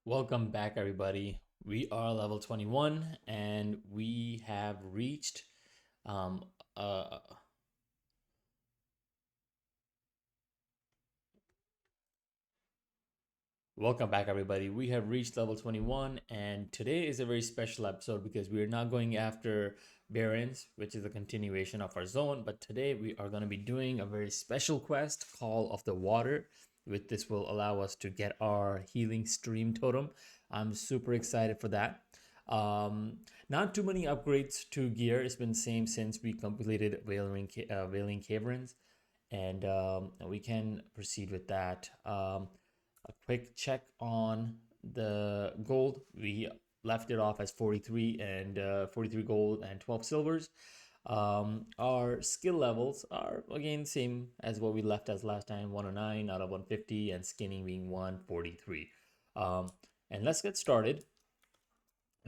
Welcome back, everybody. We are level 21 and we have reached um uh welcome back, everybody. We have reached level 21 and today is a very special episode because we are not going after Barrens, which is a continuation of our zone, but today we are going to be doing a very special quest, Call of the Water. With this will allow us to get our healing stream totem. I'm super excited for that. Um, Not too many upgrades to gear. It's been the same since we completed Wailing Caverns, and we can proceed with that. A quick check on the gold. We left it off as 43 and 43 gold and 12 silvers. Our skill levels are again same as what we left as last time, 109 out of 150, and skinning being 143. And let's get started.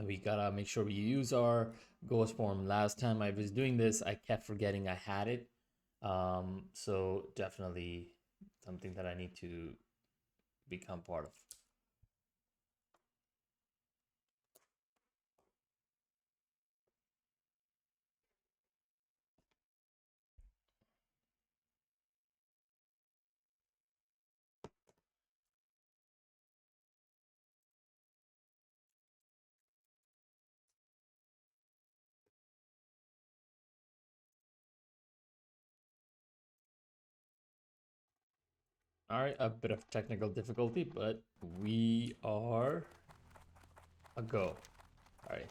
We gotta make sure we use our ghost form. Last time I was doing this, I kept forgetting I had it. So definitely something that I need to become part of. All right, a bit of technical difficulty, but we are a go. All right.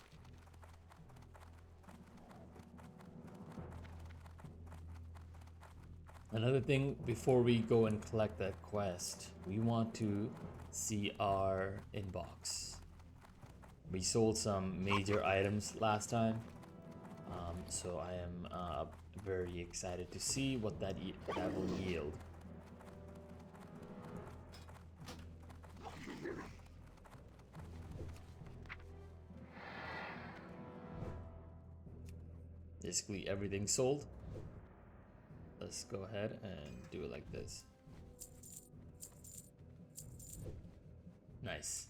Another thing before we go and collect that quest, we want to see our inbox. We sold some major items last time, so I am very excited to see what that will yield. Basically, everything sold. Let's go ahead and do it like this. Nice.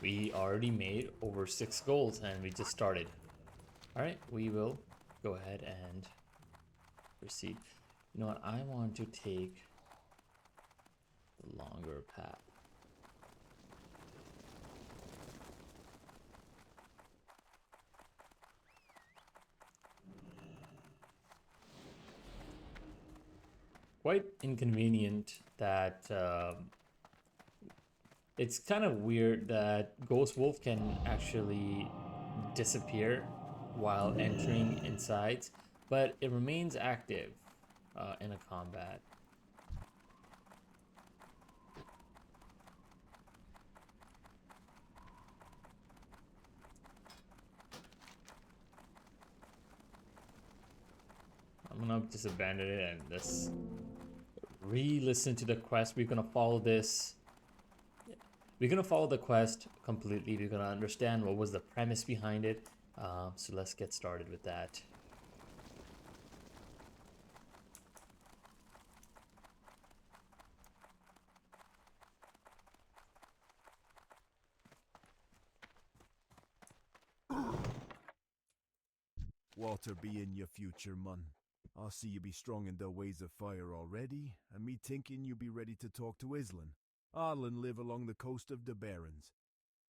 We already made over 6 goals and we just started. All right, we will go ahead and proceed. You know what? I want to take the longer path. Quite inconvenient that it's kind of weird that Ghost Wolf can actually disappear while entering inside, but it remains active in a combat. I'm gonna just abandon it and let's re-listen to the quest. We're gonna follow this. We're gonna follow the quest completely. We're gonna understand what was the premise behind it. So let's get started with that. Water be in your future, mun. I see you be strong in the ways of fire already, and me thinking you be ready to talk to Islan. Arlen live along the coast of the Barrens.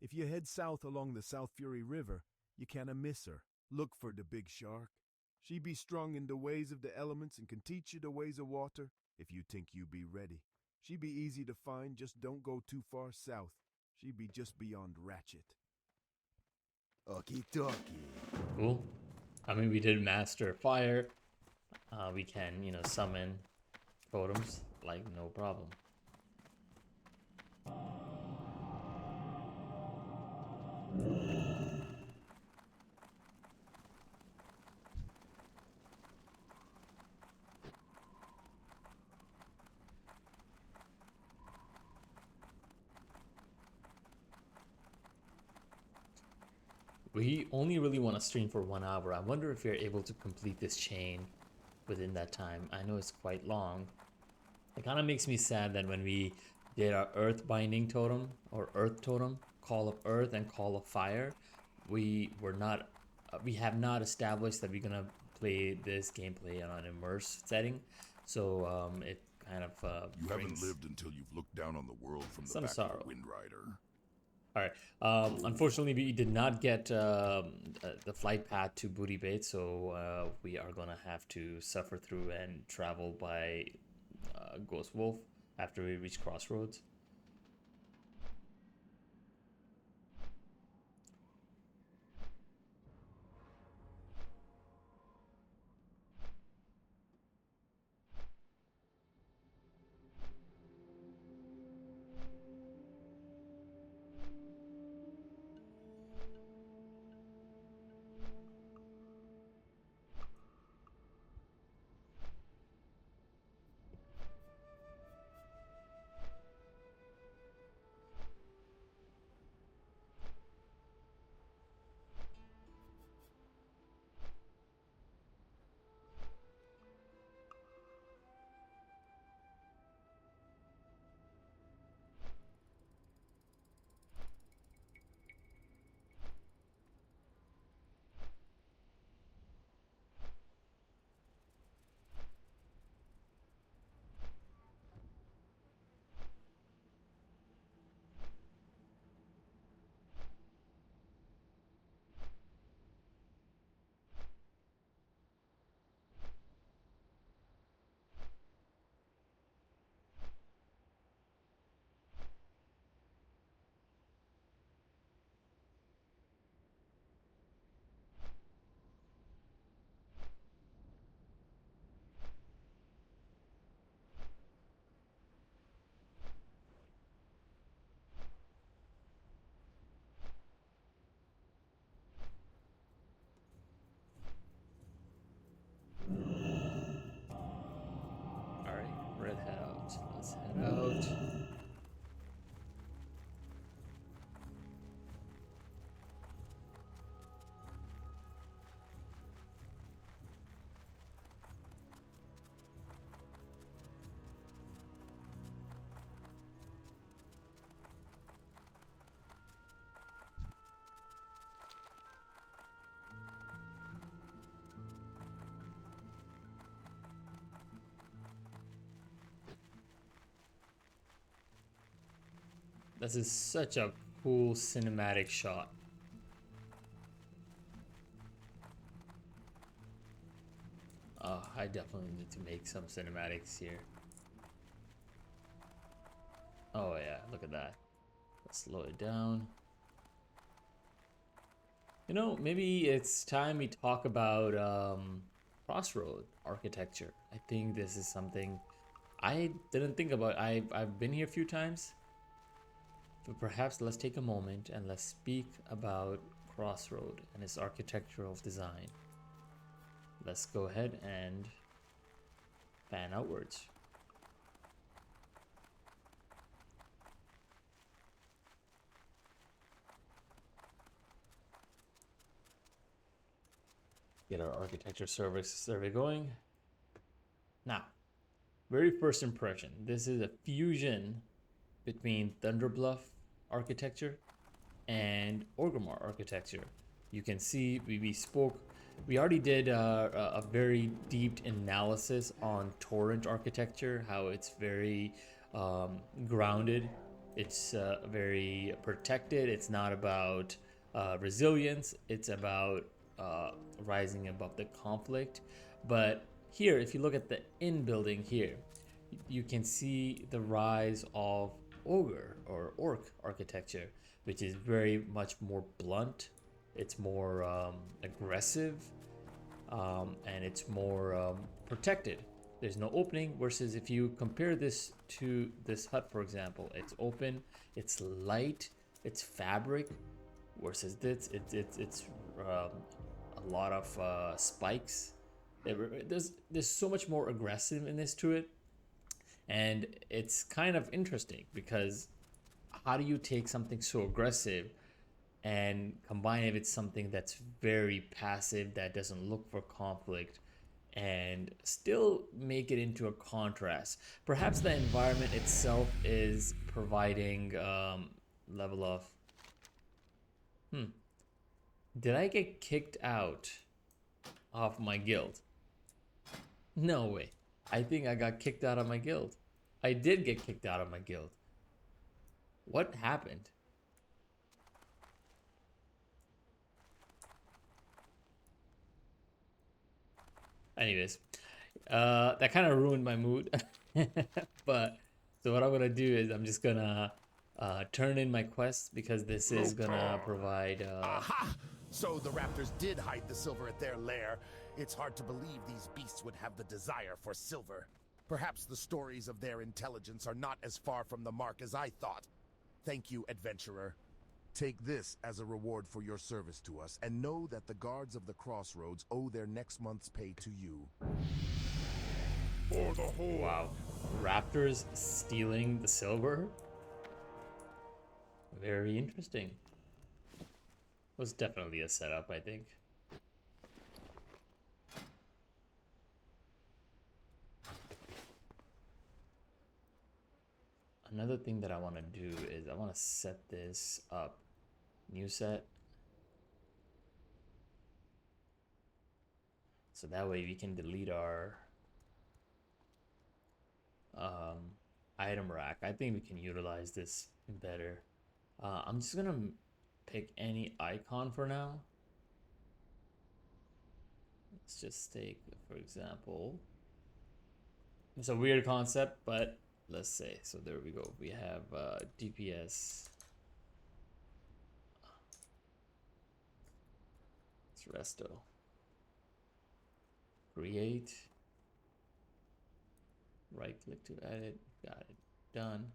If you head south along the South Fury River, you canna miss her. Look for the big shark. She be strong in the ways of the elements and can teach you the ways of water if you think you be ready. She be easy to find, just don't go too far south. She be just beyond Ratchet. Okie dokie. Cool. I mean, we did master fire. We can, summon totems like no problem. We only really want to stream for 1 hour. I wonder if you're able to complete this chain within that time. I know it's quite long. It kind of makes me sad that when we did our earth binding totem or earth totem, Call of Earth and Call of Fire, we have not established that we're gonna play this gameplay on an immerse setting, so it kind of You haven't brings lived until you've looked down on the world from the some back sorrow. of a Wind Rider. All right. Unfortunately, we did not get the flight path to Booty Bait, so we are gonna have to suffer through and travel by Ghost Wolf after we reach Crossroads. All right, let's head out. Let's head out. This is such a cool cinematic shot. I definitely need to make some cinematics here. Oh yeah, look at that. Let's slow it down. You know, maybe it's time we talk about Crossroad architecture. I think this is something I didn't think about. I've been here a few times, but perhaps let's take a moment and let's speak about Crossroad and its architectural design. Let's go ahead and pan outwards. Get our architecture survey going. Now, very first impression. This is a fusion between Thunderbluff architecture and Orgrimmar architecture. You can see we already did a very deep analysis on Torrent architecture, how it's very grounded, it's very protected, it's not about resilience, it's about rising above the conflict. But here, if you look at the in building here, you can see the rise of ogre or orc architecture, which is very much more blunt, it's more aggressive, and it's more protected. There's no opening, versus if you compare this to this hut, for example, it's open, it's light, it's fabric, versus this it's a lot of spikes. There's so much more aggressive in this to it, and it's kind of interesting because how do you take something so aggressive and combine it with something that's very passive, that doesn't look for conflict, and still make it into a contrast? Perhaps the environment itself is providing level of Hmm. Did I get kicked out of my guild? No way. I think I got kicked out of my guild. I did get kicked out of my guild. What happened? Anyways, that kind of ruined my mood. But so what I'm gonna do is I'm just gonna turn in my quest because this is gonna provide Aha! So the raptors did hide the silver at their lair. It's hard to believe these beasts would have the desire for silver. Perhaps the stories of their intelligence are not as far from the mark as I thought. Thank you, adventurer. Take this as a reward for your service to us, and know that the guards of the Crossroads owe their next month's pay to you. For the whole. wow, raptors stealing the silver. Very interesting. Was definitely a setup, I think. Another thing that I want to do is I want to set this up. New set. So that way we can delete our item rack. I think we can utilize this better. I'm just gonna pick any icon for now. Let's just take, for example, it's a weird concept, but let's say, so there we go. We have DPS. It's resto. Create. Right click to edit. Got it. Done.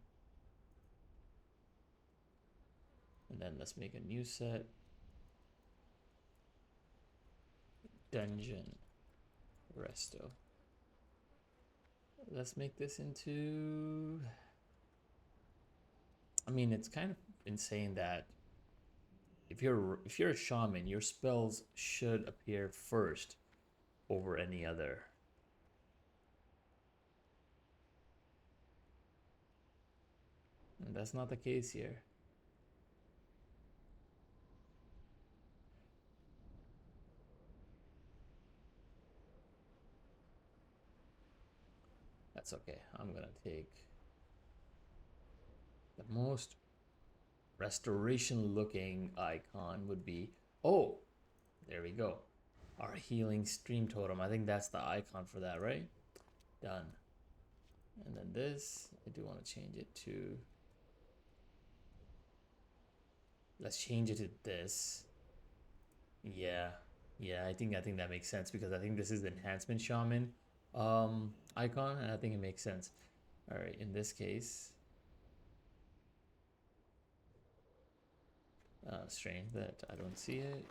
And then let's make a new set. Dungeon. Resto. Let's make this into... I mean, it's kind of insane that if you're a shaman, your spells should appear first over any other. And that's not the case here. That's okay. I'm gonna take the most restoration looking icon would be, oh, there we go. Our healing stream totem. I think that's the icon for that, right? Done. And then this, I do want to change it to, let's change it to this. Yeah, I think that makes sense because I think this is the enhancement shaman icon, and I think it makes sense. All right, in this case, strange that I don't see it.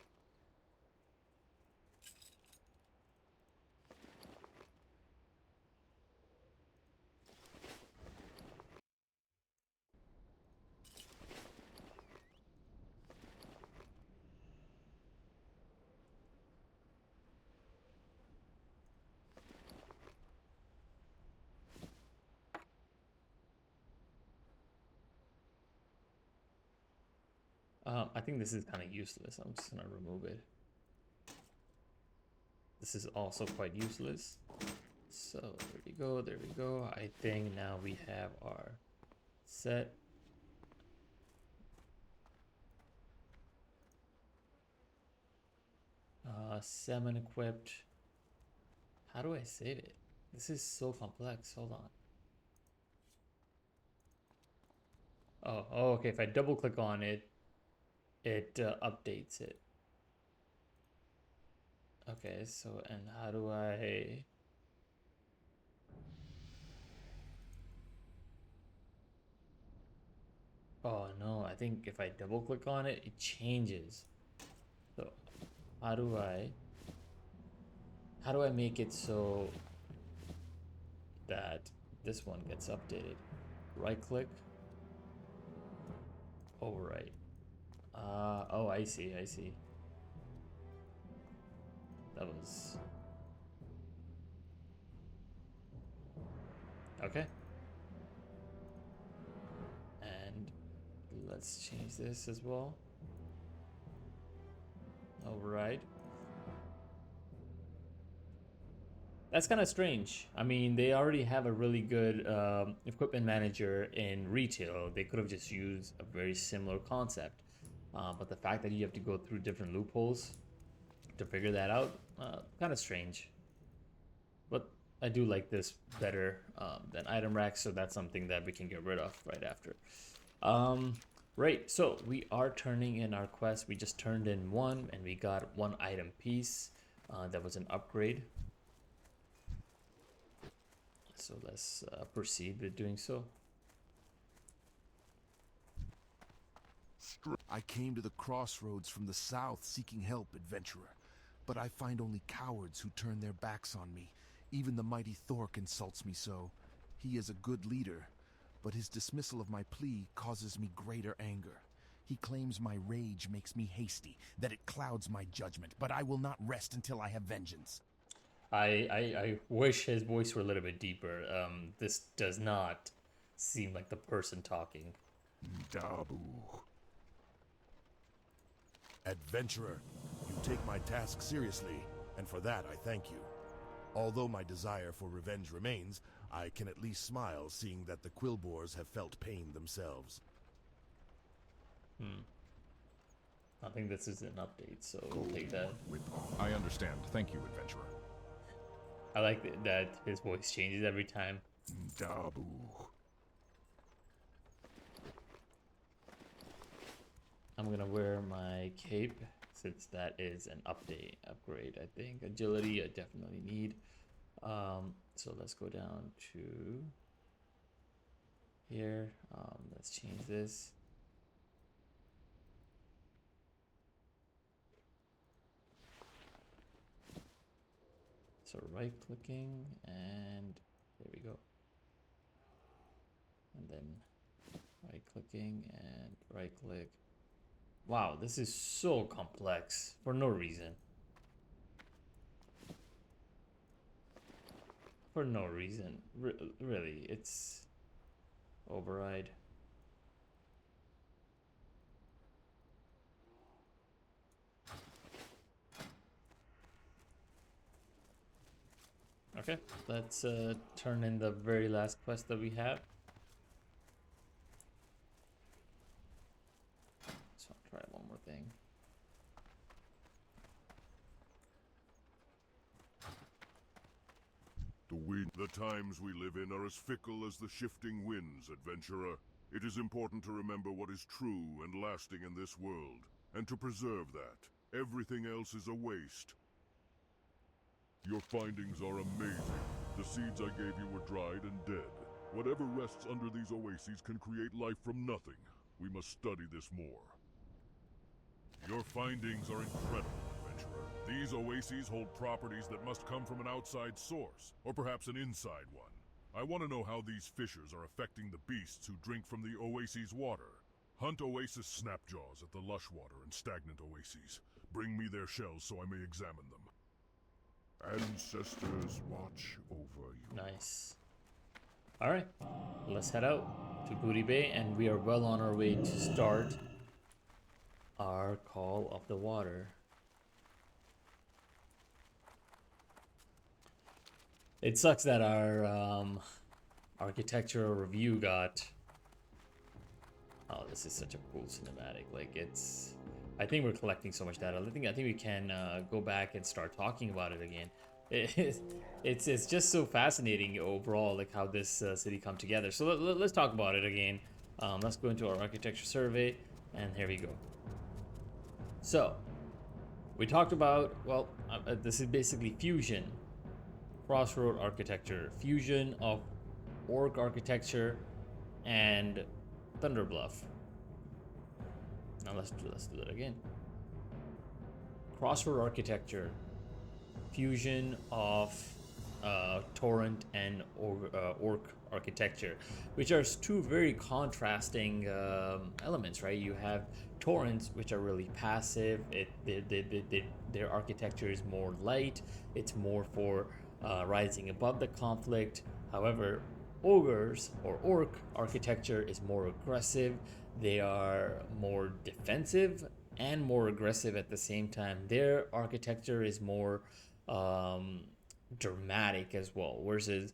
I think this is kind of useless. I'm just gonna remove it. This is also quite useless. So there we go, there we go. I think now we have our set. Salmon equipped. How do I save it? This is so complex. Hold on. Oh, okay. If I double click on it, it updates it. Okay, so, and how do I... Oh no, I think if I double click on it, it changes. So how do I make it so that this one gets updated? Right click, overwrite. Oh, I see. That was okay. And let's change this as well. Override. That's kind of strange. I mean, they already have a really good equipment manager in retail. They could have just used a very similar concept. But the fact that you have to go through different loopholes to figure that out, kind of strange. But I do like this better than item racks, so that's something that we can get rid of right after. Right, so we are turning in our quest. We just turned in one, and we got one item piece. That was an upgrade. So let's proceed with doing so. I came to the Crossroads from the south seeking help, adventurer. But I find only cowards who turn their backs on me. Even the mighty Thor insults me so. He is a good leader, but his dismissal of my plea causes me greater anger. He claims my rage makes me hasty, that it clouds my judgment, but I will not rest until I have vengeance. I wish his voice were a little bit deeper. This does not seem like the person talking. Dabu. Adventurer, you take my task seriously, and for that I thank you. Although my desire for revenge remains, I can at least smile seeing that the Quillboars have felt pain themselves. I think this is an update, so we'll take that. I understand. Thank you, adventurer. I like that his voice changes every time. Dabu. I'm gonna wear my cape since that is an upgrade. I think agility I definitely need. So let's go down to here. Let's change this. So right clicking, and there we go. And then right clicking and right click. Wow, this is so complex for no reason. For no reason. Really, it's override. Okay, let's turn in the very last quest that we have. So I'll try one more thing. The times we live in are as fickle as the shifting winds, adventurer. It is important to remember what is true and lasting in this world, and to preserve that. Everything else is a waste. Your findings are amazing. The seeds I gave you were dried and dead. Whatever rests under these oases can create life from nothing. We must study this more. Your findings are incredible, adventurer. These oases hold properties that must come from an outside source, or perhaps an inside one. I want to know how these fissures are affecting the beasts who drink from the oasis' water. Hunt oasis snapjaws at the lush water and stagnant oases. Bring me their shells so I may examine them. Ancestors watch over you. Nice. Alright, let's head out to Booty Bay, and we are well on our way to start our Call of the Water. It sucks that our architectural review got... Oh, this is such a cool cinematic. Like, it's... I think we're collecting so much data. I think we can go back and start talking about it again. It's just so fascinating overall, like how this city come together. So let's talk about it again. Let's go into our architecture survey, and here we go. So we talked about, well, this is basically fusion, Crossroad architecture, fusion of orc architecture and Thunderbluff. Now let's do that again. Crossroad architecture, fusion of torrent and orc architecture, which are two very contrasting elements, right? You have torrents, which are really passive. Their architecture is more light. It's more for rising above the conflict. However, ogres or orc architecture is more aggressive. They are more defensive and more aggressive at the same time. Their architecture is more um, dramatic as well, versus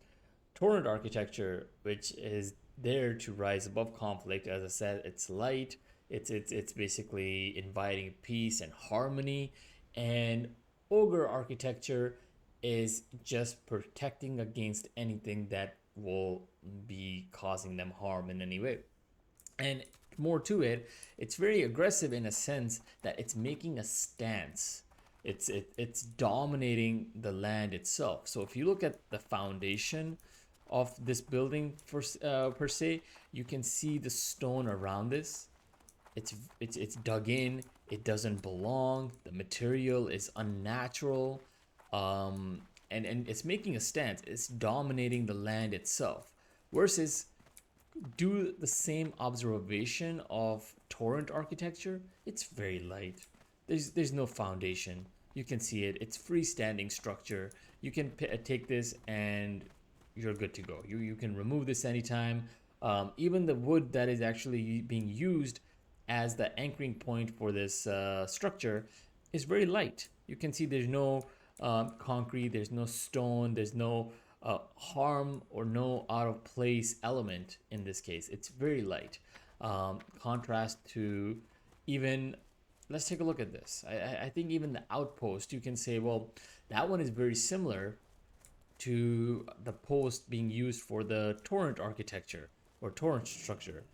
torrent architecture, which is there to rise above conflict. As I said, it's light. It's basically inviting peace and harmony, and ogre architecture is just protecting against anything that will be causing them harm in any way. And more to it, it's very aggressive in a sense that it's making a stance. It's dominating the land itself. So if you look at the foundation of this building per se, you can see the stone around this. It's dug in. It doesn't belong. The material is unnatural, and it's making a stance. It's dominating the land itself. Versus do the same observation of torrent architecture. It's very light. There's no foundation. You can see it. It's freestanding structure. You can take this and you're good to go. You can remove this anytime. Even the wood that is actually being used as the anchoring point for this structure is very light. You can see there's no concrete, there's no stone, there's no harm or no out of place element in this case. It's very light. Contrast to even, let's take a look at this. I think even the outpost, you can say, well, that one is very similar to the post being used for the torrent architecture or torrent structure.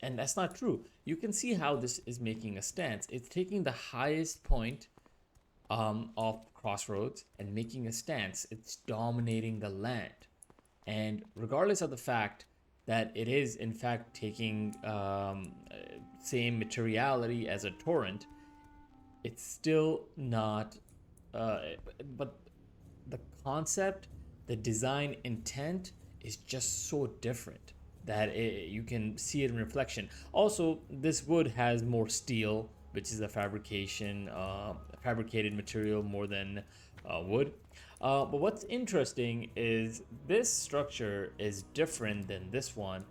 And that's not true. You can see how this is making a stance. It's taking the highest point of Crossroads and making a stance. It's dominating the land. And regardless of the fact that it is in fact taking same materiality as a torrent, it's still not, but the concept, the design intent is just so different that you can see it in reflection. Also, this wood has more steel, which is a fabricated material more than wood. But what's interesting is this structure is different than this one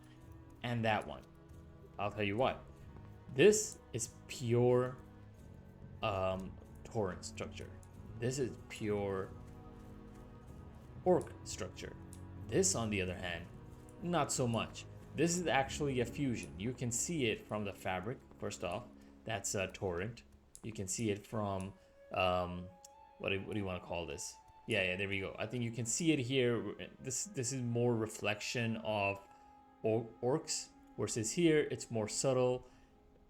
and that one. I'll tell you why. This is pure torrent structure. This is pure orc structure. This, on the other hand, not so much. This is actually a fusion. You can see it from the fabric, first off. That's a torrent. You can see it from, what do you want to call this? Yeah, there we go. I think you can see it here. This is more reflection of orcs, versus here, it's more subtle.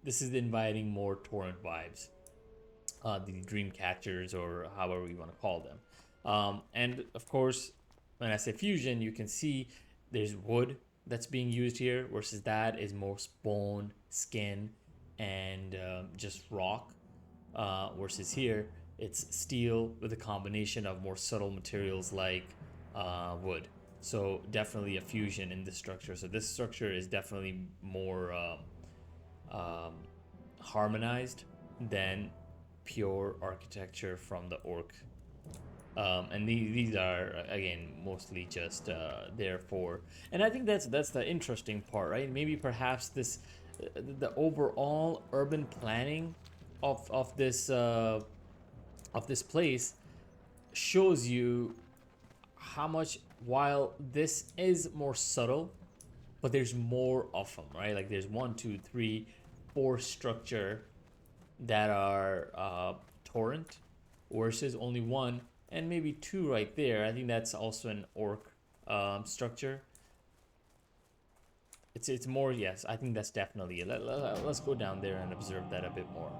This is inviting more torrent vibes. The dream catchers, or however you want to call them. And of course, when I say fusion, you can see there's wood that's being used here, versus that is more bone, skin, and just rock. Versus here, it's steel with a combination of more subtle materials like wood. So definitely a fusion in this structure. So this structure is definitely more harmonized than pure architecture from the orc. And these are again mostly just there for, and I think that's the interesting part, right? Maybe perhaps this the overall urban planning of this place shows you how much, while this is more subtle, but there's more of them, right? Like there's 1, 2, 3, 4 structure that are torrent, versus only 1 and maybe 2 right there. I think that's also an orc structure. It's more, yes, I think that's definitely it. Let's go down there and observe that a bit more.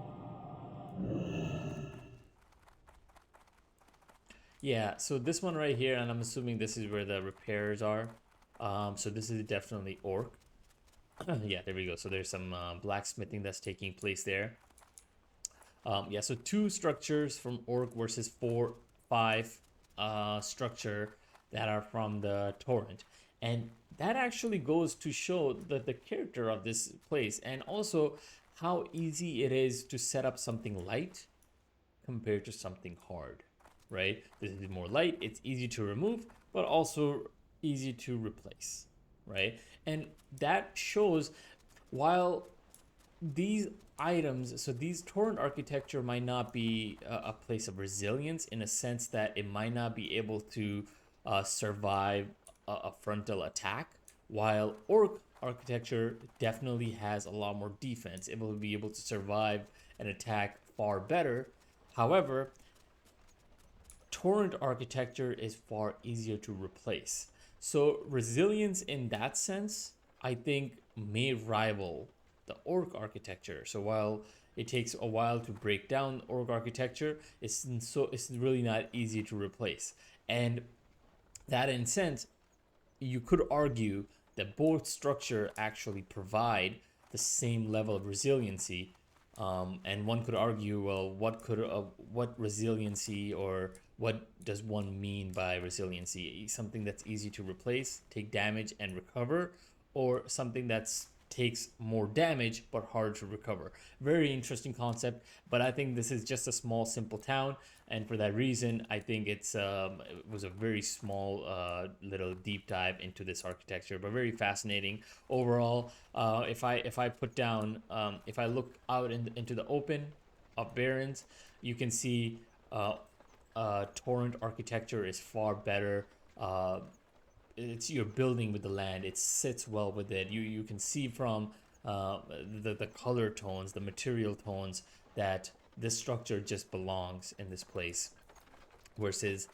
Yeah, so this one right here, and I'm assuming this is where the repairs are. So this is definitely orc. Yeah, there we go. So there's some blacksmithing that's taking place there. Yeah, so 2 structures from orc versus 4, 5 structure that are from the torrent. And that actually goes to show the character of this place, and also how easy it is to set up something light compared to something hard, right? This is more light, it's easy to remove, but also easy to replace, right? And that shows, while these items, so these torrent architecture might not be a place of resilience in a sense that it might not be able to survive a frontal attack, while orc architecture definitely has a lot more defense. It will be able to survive an attack far better. However, torrent architecture is far easier to replace. So resilience in that sense, I think, may rival the orc architecture. So while it takes a while to break down orc architecture, it's really not easy to replace. And that in sense, you could argue that both structure actually provide the same level of resiliency. And one could argue, well, what resiliency, or what does one mean by resiliency? Something that's easy to replace, take damage and recover, or something that's takes more damage but hard to recover. Very interesting concept, but I think this is just a small, simple town, and for that reason, I think it was a very small, little deep dive into this architecture, but very fascinating overall. If I put down, if I look out into the open of Barrens, you can see torrent architecture is far better. It's you're building with the land, it sits well with it. You can see from the color tones, the material tones, that this structure just belongs in this place, versus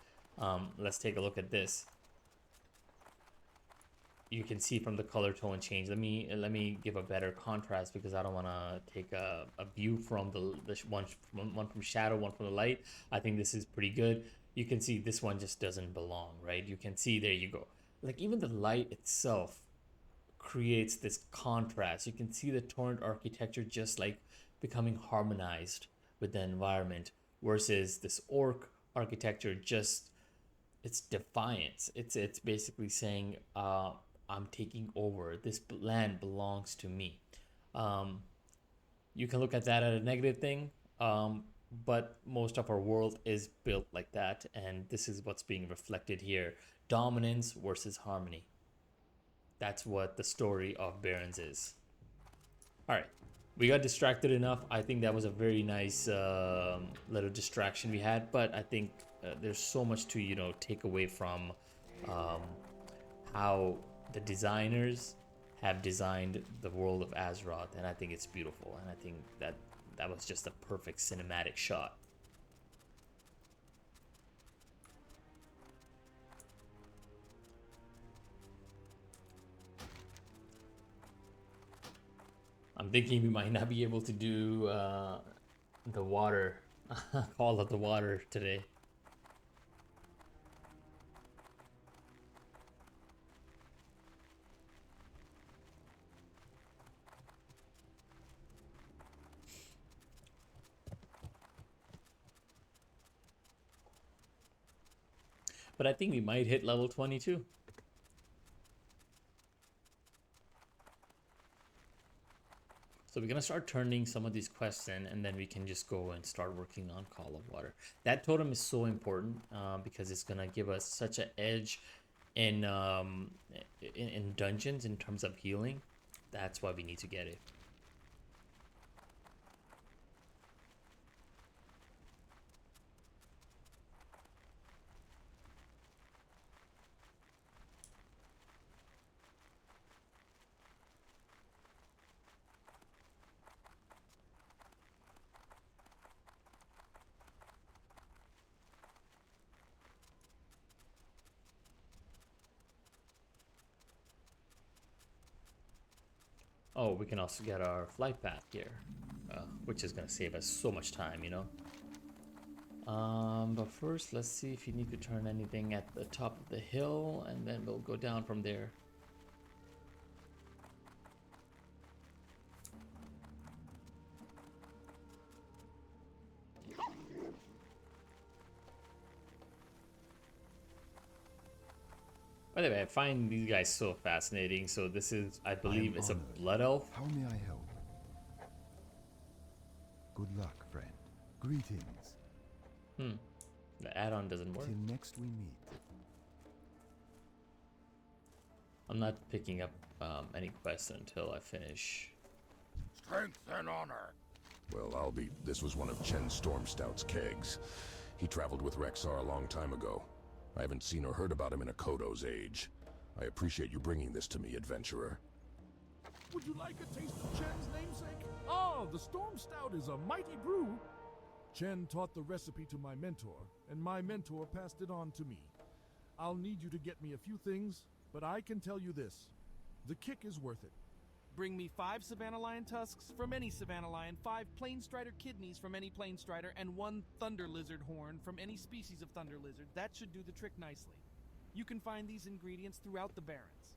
let's take a look at this. You can see from the color tone change. Let me give a better contrast, because I don't want to take a view from the one from shadow, one from the light. I think this is pretty good. You can see this one just doesn't belong, right? You can see, there you go. Like, even the light itself creates this contrast. You can see the torrent architecture just like becoming harmonized with the environment, versus this orc architecture, just it's defiance. It's basically saying, I'm taking over. This land belongs to me. You can look at that as a negative thing, but most of our world is built like that, and this is what's being reflected here: dominance versus harmony. That's what the story of Barrens is. All right, we got distracted enough. I think that was a very nice little distraction we had, but I think there's so much to take away from how the designers have designed the world of Azeroth, and I think it's beautiful, and I think that was just a perfect cinematic shot. I'm thinking we might not be able to do the water, Call of the Water today. But I think we might hit level 22. So we're going to start turning some of these quests in, and then we can just go and start working on Call of Water. That totem is so important because it's going to give us such an edge in dungeons in terms of healing. That's why we need to get it. Oh, we can also get our flight path here, which is going to save us so much time, But first, let's see if you need to turn anything at the top of the hill, and then we'll go down from there. By the way, I find these guys so fascinating. So this is, I believe, it's a blood elf. How may I help? Good luck, friend. Greetings. The add-on doesn't work. Till next we meet. I'm not picking up any quests until I finish Strength and honor. Well, this was one of Chen Stormstout's kegs. He traveled with Rexar a long time ago. I haven't seen or heard about him in a Kodo's age. I appreciate you bringing this to me, adventurer. Would you like a taste of Chen's namesake? Ah, the Storm Stout is a mighty brew. Chen taught the recipe to my mentor, and my mentor passed it on to me. I'll need you to get me a few things, but I can tell you this. The kick is worth it. Bring me 5 Savannah Lion tusks from any Savannah Lion, 5 Plain Strider kidneys from any Plain Strider, and 1 Thunder Lizard horn from any species of Thunder Lizard. That should do the trick nicely. You can find these ingredients throughout the Barrens.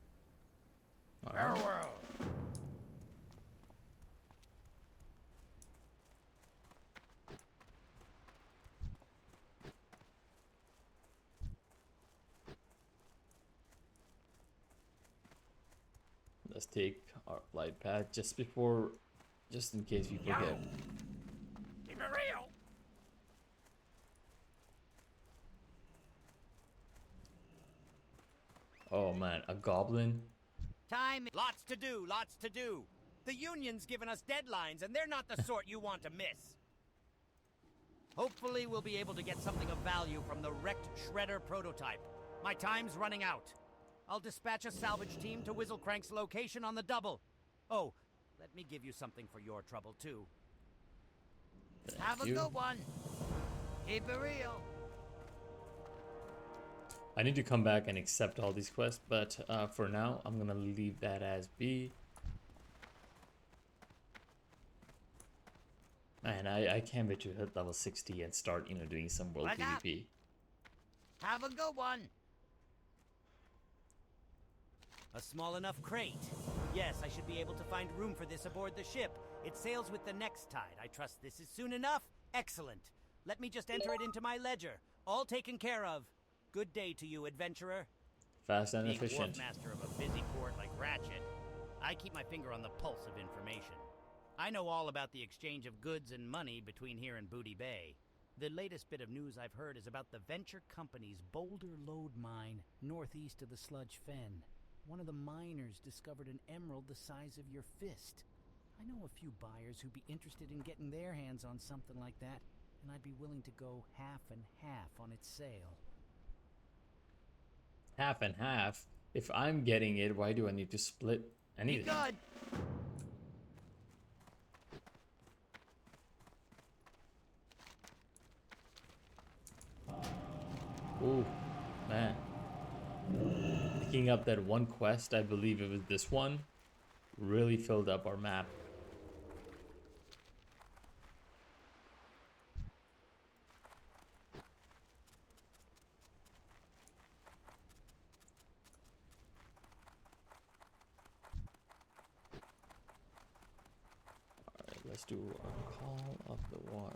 Farewell! Let's take our flight path just in case we forget. Keep it real! Oh man, a goblin? Time. Lots to do, lots to do. The Union's given us deadlines, and they're not the sort you want to miss. Hopefully we'll be able to get something of value from the wrecked Shredder prototype. My time's running out. I'll dispatch a salvage team to Whizzlecrank's location on the double. Oh, let me give you something for your trouble, too. Have a good one. Keep it real. I need to come back and accept all these quests, but for now, I'm gonna leave that as B. Man, I can't wait to hit level 60 and start, doing some world What's up? PvP. Have a good one. A small enough crate. Yes, I should be able to find room for this aboard the ship. It sails with the next tide. I trust this is soon enough. Excellent. Let me just enter it into my ledger. All taken care of. Good day to you, adventurer. Fast and Being efficient. master of a busy port like Ratchet, I keep my finger on the pulse of information. I know all about the exchange of goods and money between here and Booty Bay. The latest bit of news I've heard is about the Venture Company's Boulder Lode Mine, northeast of the Sludge Fen. One of the miners discovered an emerald the size of your fist. I know a few buyers who'd be interested in getting their hands on something like that, and I'd be willing to go half and half on its sale. Half and half. If I'm getting it, why do I need to split Be anything? good! Ooh, man. Picking up that one quest, I believe it was this one, really filled up our map. Alright, let's do a call of the water.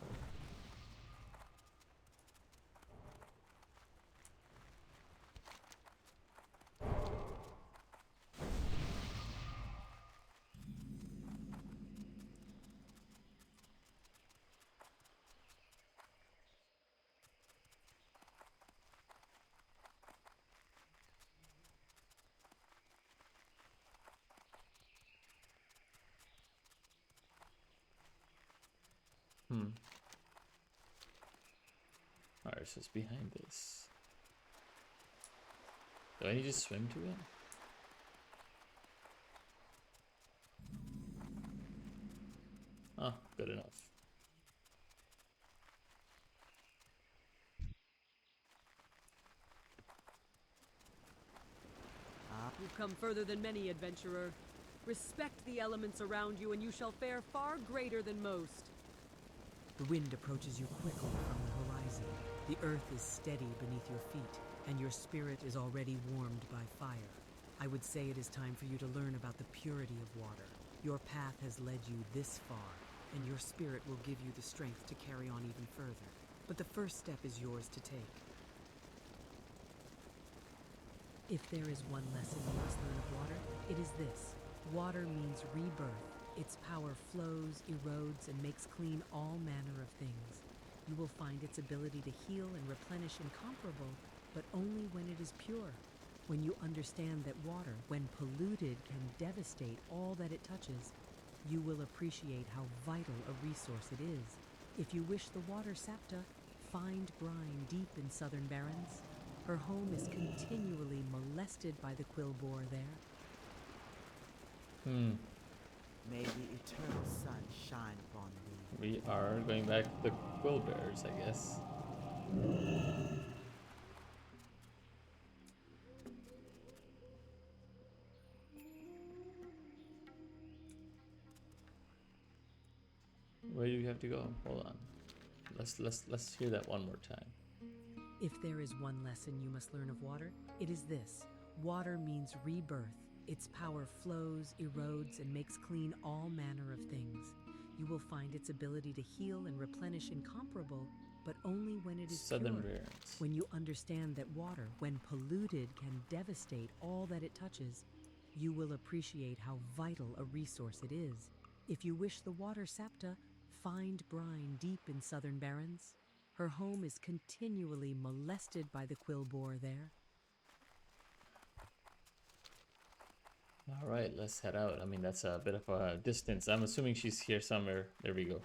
Alright, so it's behind this. Do I need to swim to it? Oh, good enough. You've come further than many, adventurer. Respect the elements around you, and you shall fare far greater than most. The wind approaches you quickly from the horizon. The earth is steady beneath your feet, and your spirit is already warmed by fire. I would say it is time for you to learn about the purity of water. Your path has led you this far, and your spirit will give you the strength to carry on even further. But the first step is yours to take. If there is one lesson you must learn of water, it is this. Water means rebirth. Its power flows, erodes, and makes clean all manner of things. You will find its ability to heal and replenish incomparable, but only when it is pure. When you understand that water, when polluted, can devastate all that it touches, you will appreciate how vital a resource it is. If you wish the water sapta, find brine deep in southern Barrens. Her home is continually molested by the quill boar there. May the eternal sun shine upon thee. We are going back to the quill bears, I guess. Where do you have to go? Hold on. Let's hear that one more time. If there is one lesson you must learn of water, it is this. Water means rebirth. Its power flows, erodes, and makes clean all manner of things. You will find its ability to heal and replenish incomparable, but only when it is Southern pure. Barrens. When you understand that water, when polluted, can devastate all that it touches, you will appreciate how vital a resource it is. If you wish the water sapta, find brine deep in southern Barrens. Her home is continually molested by the quill boar there. All right, let's head out. I mean, that's a bit of a distance. I'm assuming she's here somewhere. There we go.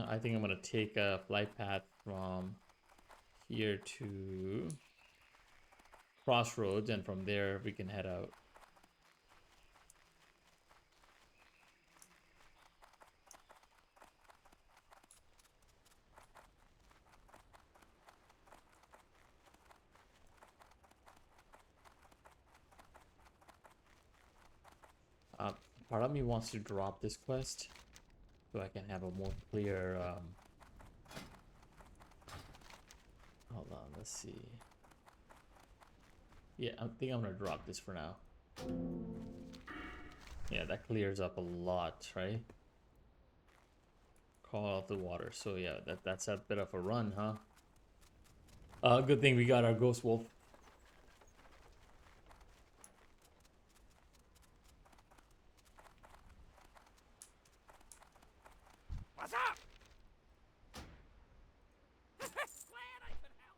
I think I'm gonna take a flight path from here to Crossroads, and from there we can head out. Part of me wants to drop this quest so I can have a more clear hold on, let's see. Yeah, I think I'm gonna drop this for now. Yeah, that clears up a lot, right? Call off the water. So yeah, that's a bit of a run, huh? Good thing we got our ghost wolf. What's up? Glad I could help.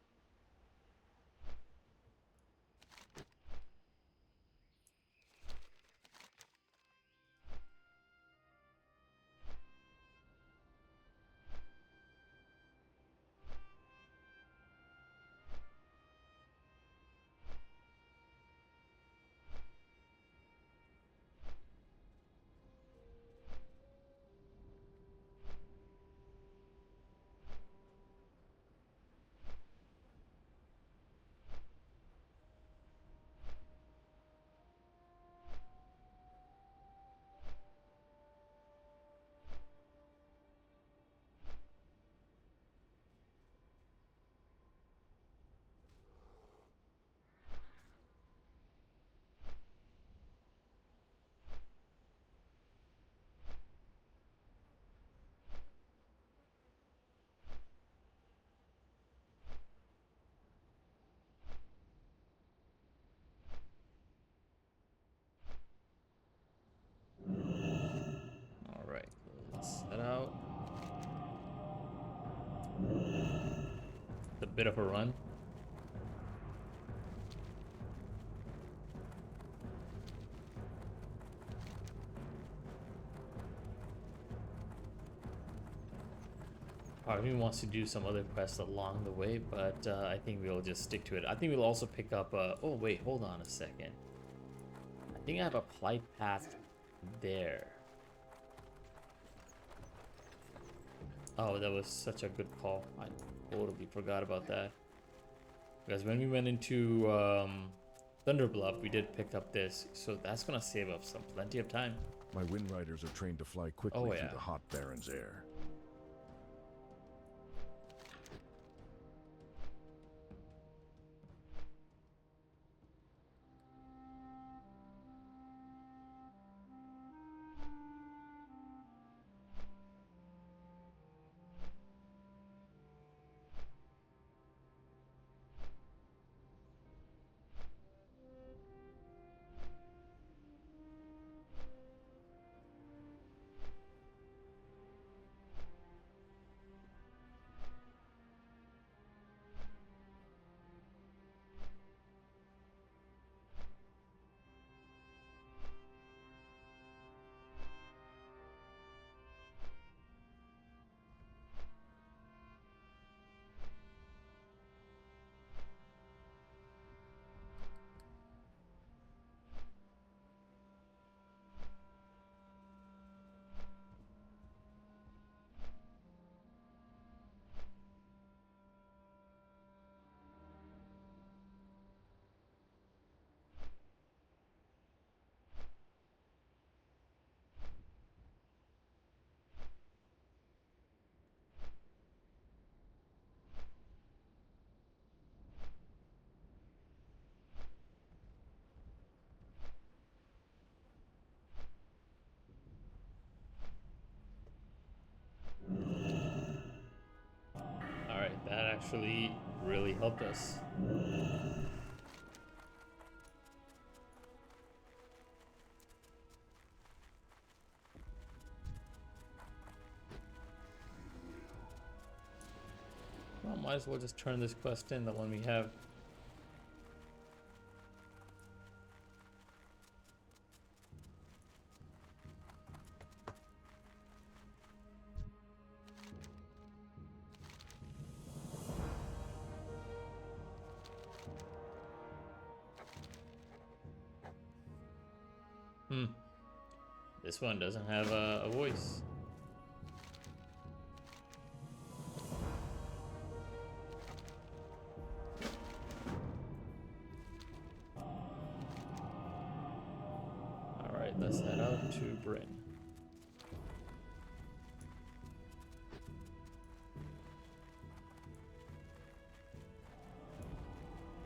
All right, let's head out. It's a bit of a run. Part of me wants to do some other quests along the way, but I think we'll just stick to it. I think we'll also pick up. Oh wait, hold on a second. I think I have a flight path there. Oh, that was such a good call. I totally forgot about that. Because when we went into Thunderbluff, we did pick up this, so that's gonna save us plenty of time. My wind riders are trained to fly quickly Oh, through yeah. the hot Barrens air. actually really helped us. Well, might as well just turn this quest in, the one we have. This one doesn't have a voice. Alright, let's head out to Bryn.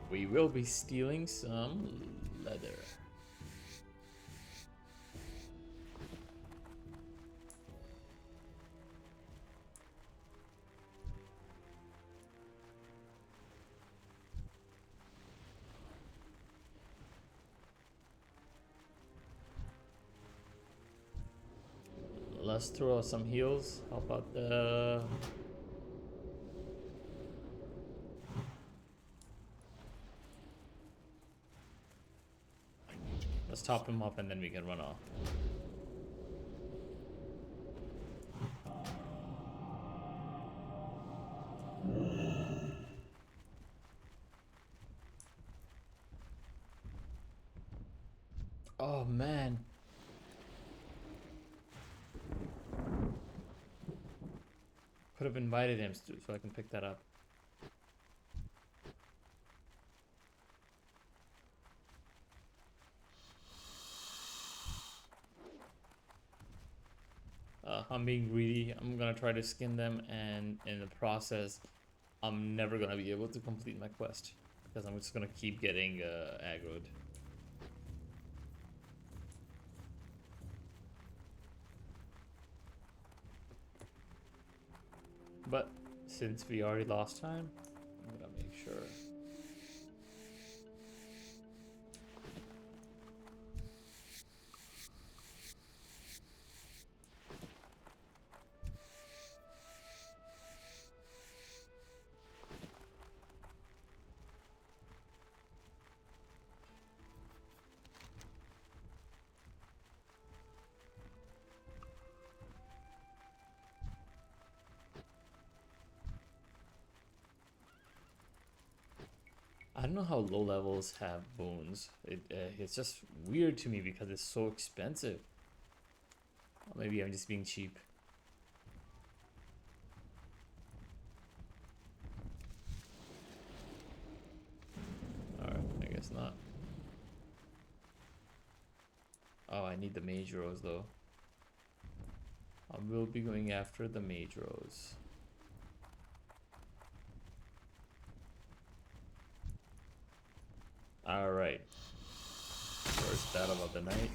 We will be stealing some leather. Let's throw out some heals. How about the... Let's top him up and then we can run off. Oh man. Could have invited him so I can pick that up. I'm being greedy. I'm gonna try to skin them, and in the process, I'm never gonna be able to complete my quest because I'm just gonna keep getting aggroed. But since we already lost time, I'm gonna make sure. I don't know how low levels have boons. It's just weird to me because it's so expensive. Or maybe I'm just being cheap. Alright, I guess not. Oh, I need the mage rose though. I will be going after the mage rose. Alright. First battle of the night.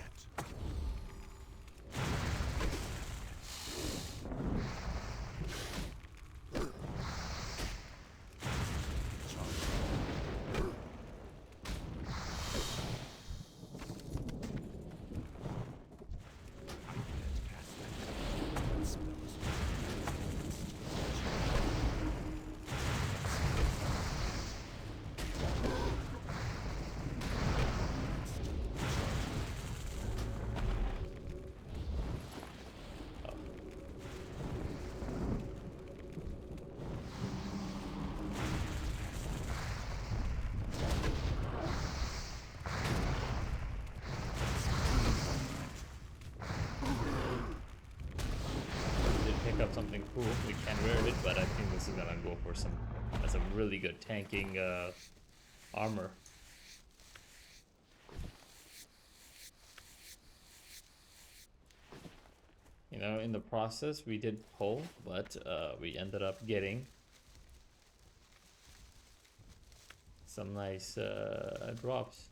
Up something cool. We can wear it, but I think this is gonna go for some. That's a really good tanking armor. You know, in the process, we did pull, but we ended up getting some nice drops.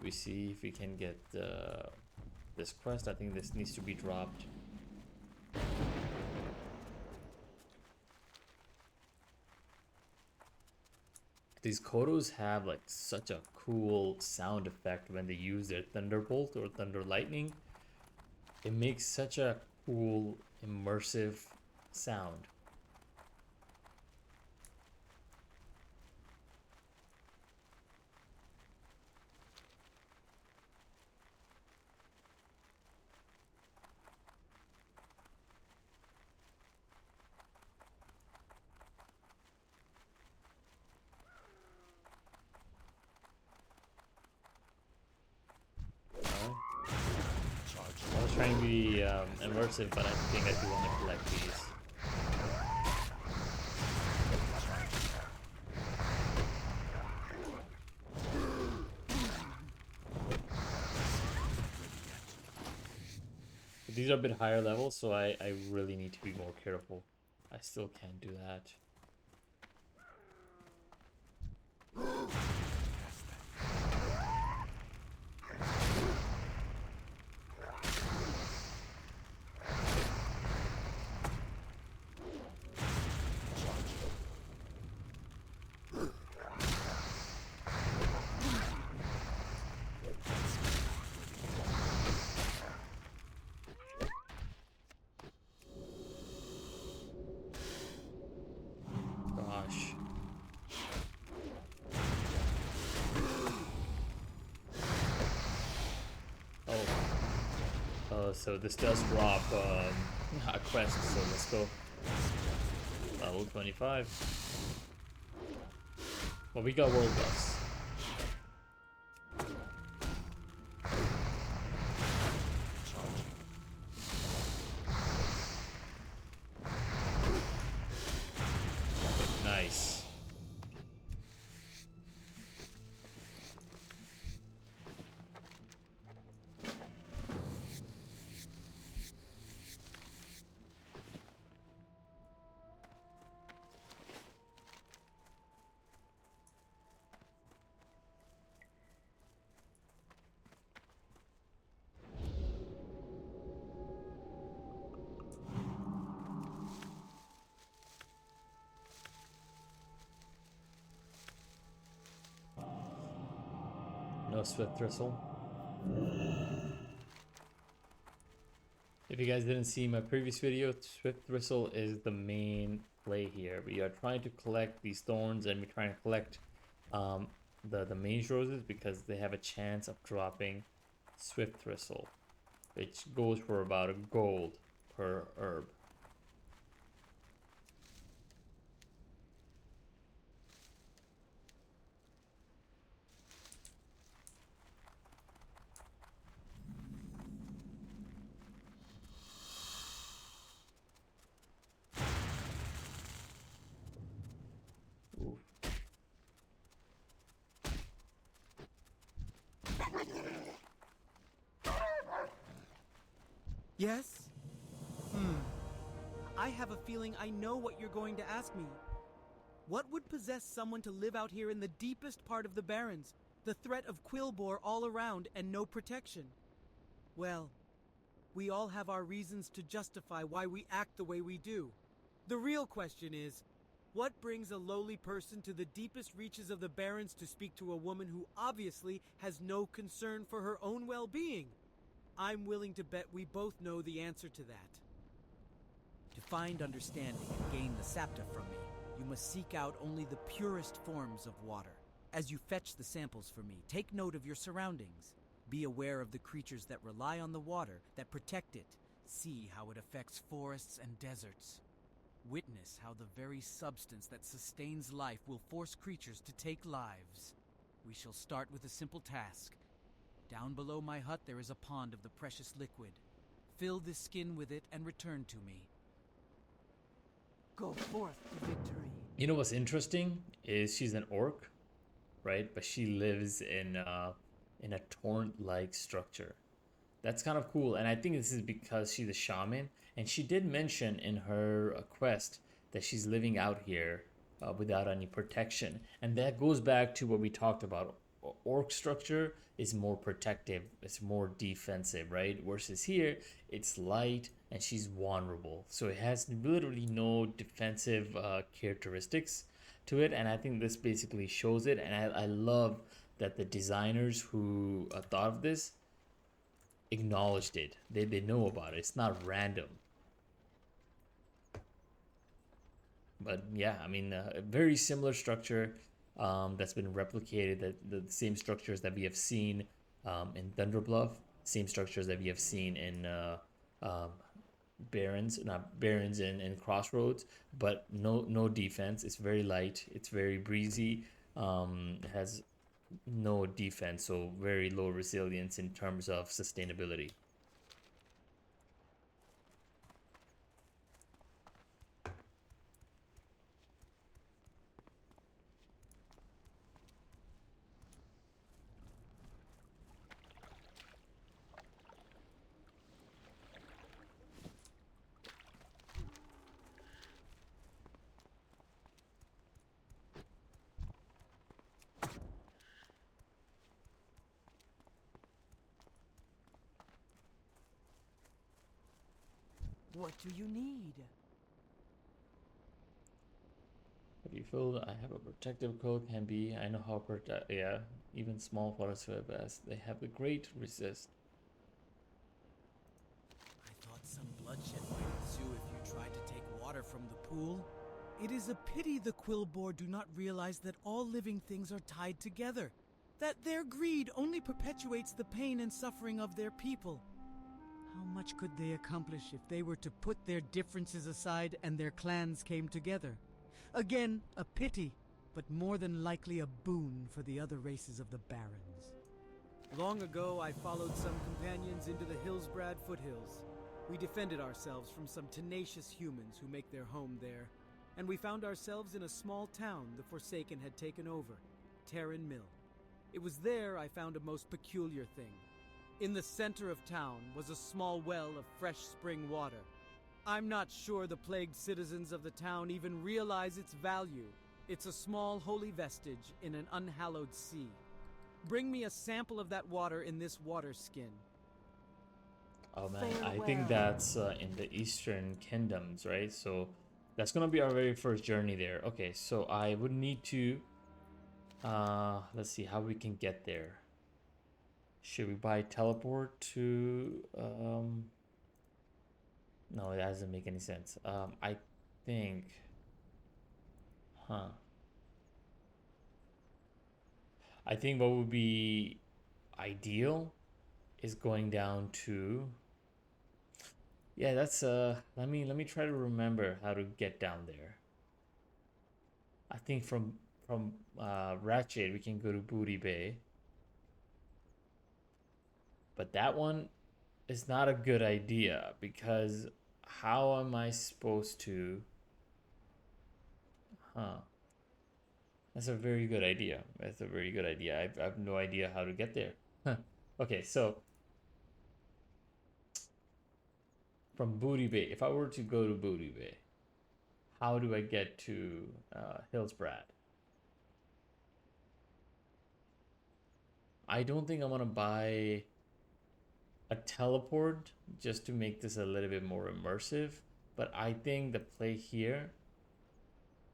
we see if we can get this quest. I think this needs to be dropped. These Kodos have like such a cool sound effect when they use their Thunderbolt or Thunder Lightning. It makes such a cool, immersive sound. I was trying to be immersive, but I think I do want to collect these. But these are a bit higher level, so I really need to be more careful. I still can't do that. Gosh. Oh, so this does drop a quest, so let's go. Level 25. Well, we got world buffs. Nice. No Swift Thistle. If you guys didn't see my previous video, Swift Thistle is the main play here. We are trying to collect these thorns, and we're trying to collect the mange roses because they have a chance of dropping Swift Thistle, which goes for about a gold per herb. Yes? I have a feeling I know what you're going to ask me. What would possess someone to live out here in the deepest part of the Barrens, the threat of Quillbore all around and no protection? Well, we all have our reasons to justify why we act the way we do. The real question is, what brings a lowly person to the deepest reaches of the Barrens to speak to a woman who obviously has no concern for her own well-being? I'm willing to bet we both know the answer to that. To find understanding and gain the sapta from me, you must seek out only the purest forms of water. As you fetch the samples for me, take note of your surroundings. Be aware of the creatures that rely on the water, that protect it. See how it affects forests and deserts. Witness how the very substance that sustains life will force creatures to take lives. We shall start with a simple task. Down below my hut there is a pond of the precious liquid. Fill this skin with it and return to me. Go forth to victory. You know what's interesting is she's an orc, right? But she lives in a torrent-like structure. That's kind of cool, and I think this is because she's a shaman, and she did mention in her quest that she's living out here without any protection, and that goes back to what we talked about orc structure is more protective, it's more defensive, right? Versus here, it's light and she's vulnerable, so it has literally no defensive characteristics to it. And I think this basically shows it. And I love that the designers who thought of this acknowledged it. They know about it. It's not random. But yeah, I mean, a very similar structure that's been replicated. The same structures that we have seen in Thunderbluff, same structures that we have seen in Barrens, not Barrens and Crossroads, but no defense. It's very light. It's very breezy. Has no defense, so very low resilience in terms of sustainability. What do you need? Have you filled? I have a protective coat. Can be. I know how protect. Yeah, even small forest best. They have the great resist. I thought some bloodshed might ensue if you tried to take water from the pool. It is a pity the Quillbore do not realize that all living things are tied together, that their greed only perpetuates the pain and suffering of their people. How much could they accomplish if they were to put their differences aside and their clans came together? Again, a pity, but more than likely a boon for the other races of the Barrens. Long ago, I followed some companions into the Hillsbrad foothills. We defended ourselves from some tenacious humans who make their home there, and we found ourselves in a small town the Forsaken had taken over, Terran Mill. It was there I found a most peculiar thing. In the center of town was a small well of fresh spring water. I'm not sure the plagued citizens of the town even realize its value. It's a small holy vestige in an unhallowed sea. Bring me a sample of that water in this water skin. Oh man, I think that's in the Eastern Kingdoms, right? So that's gonna be our very first journey there. Okay, so I would need to let's see how we can get there. Should we buy teleport to no, that doesn't make any sense. I think I think what would be ideal is going down to, yeah, that's let me try to remember how to get down there. I think from Ratchet we can go to Booty Bay. But that one is not a good idea, because how am I supposed to? That's a very good idea. That's a very good idea. I have no idea how to get there. Okay, so from Booty Bay, if I were to go to Booty Bay, how do I get to Hillsbrad? I don't think I'm gonna buy a teleport just to make this a little bit more immersive, but I think the play here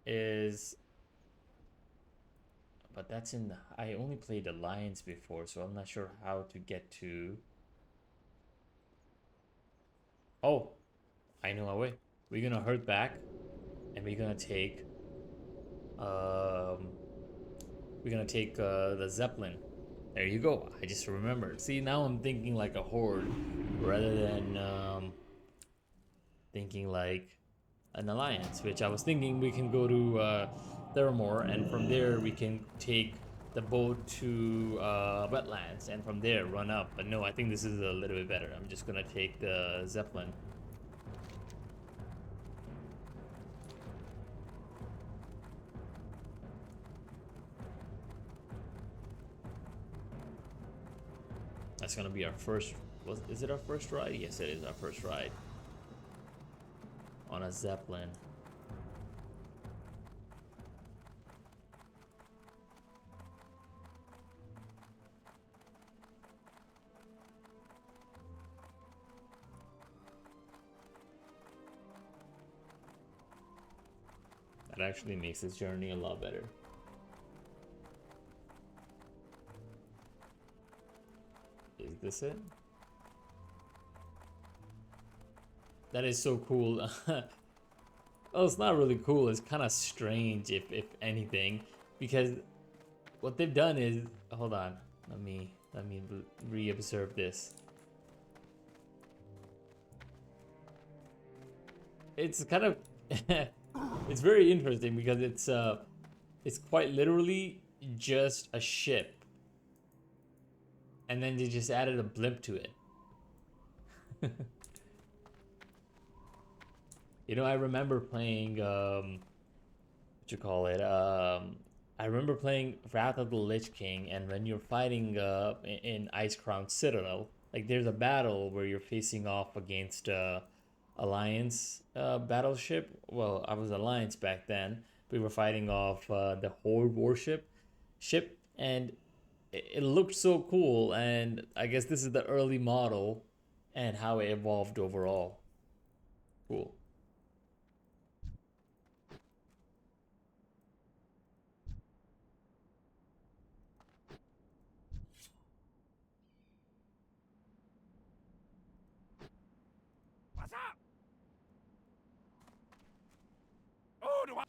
is, but that's in the, I only played Alliance before, so I'm not sure how to get to. Oh, I know my way. We're gonna herd back and we're gonna take the Zeppelin. There you go. I just remembered. See, now I'm thinking like a horde rather than thinking like an alliance, which I was thinking we can go to Theramore, and from there we can take the boat to wetlands, and from there run up. But no, I think this is a little bit better. I'm just gonna take the Zeppelin. That's gonna be our first. Is it our first ride? Yes, it is our first ride on a Zeppelin. That actually makes this journey a lot better. Is this it? That is so cool. Well, it's not really cool. It's kind of strange, if anything, because what they've done is, hold on, let me re-observe this. It's kind of it's very interesting because it's quite literally just a ship, and then they just added a blimp to it. You know, I remember playing what you call it? I remember playing Wrath of the Lich King, and when you're fighting in Icecrown Citadel, like there's a battle where you're facing off against Alliance battleship. Well, I was Alliance back then. We were fighting off the Horde warship ship, and it looked so cool. And I guess this is the early model and how it evolved overall. Cool.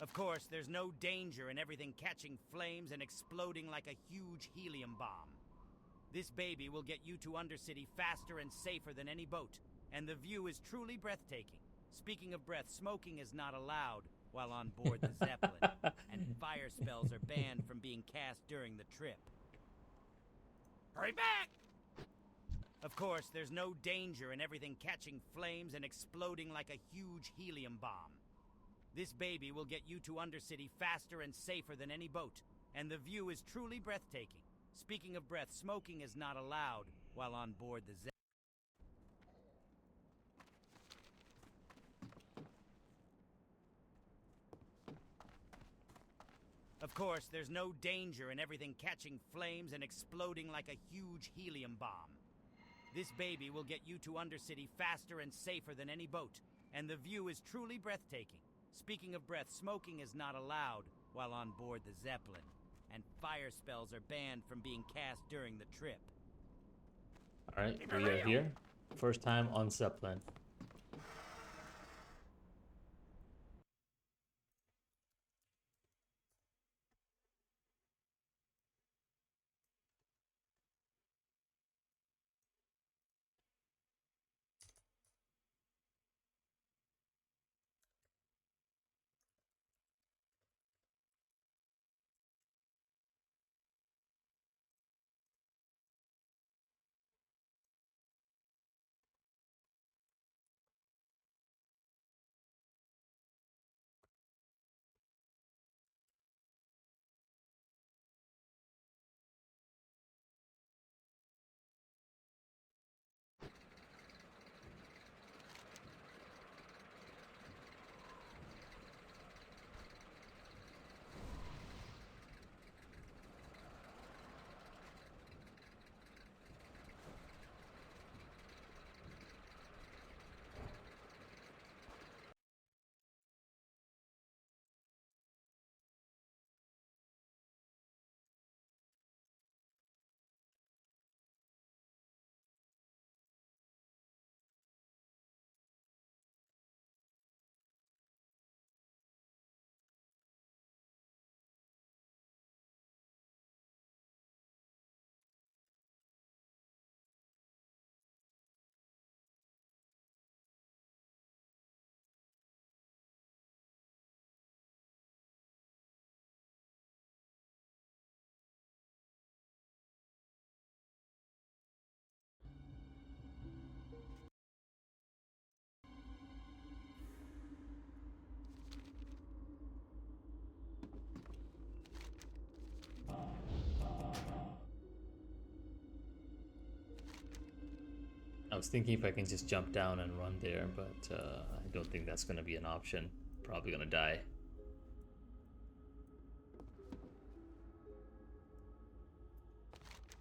Of course, there's no danger in everything catching flames and exploding like a huge helium bomb. This baby will get you to Undercity faster and safer than any boat, and the view is truly breathtaking. Speaking of breath, smoking is not allowed while on board the Zeppelin, and fire spells are banned from being cast during the trip. Hurry back! Of course, there's no danger in everything catching flames and exploding like a huge helium bomb. This baby will get you to Undercity faster and safer than any boat, and the view is truly breathtaking. Speaking of breath, smoking is not allowed while on board the Zeppelin. Of course, there's no danger in everything catching flames and exploding like a huge helium bomb. This baby will get you to Undercity faster and safer than any boat, and the view is truly breathtaking. Speaking of breath, smoking is not allowed while on board the Zeppelin, and fire spells are banned from being cast during the trip. Alright, we are here. First time on Zeppelin. I was thinking if I can just jump down and run there, but I don't think that's going to be an option. Probably going to die.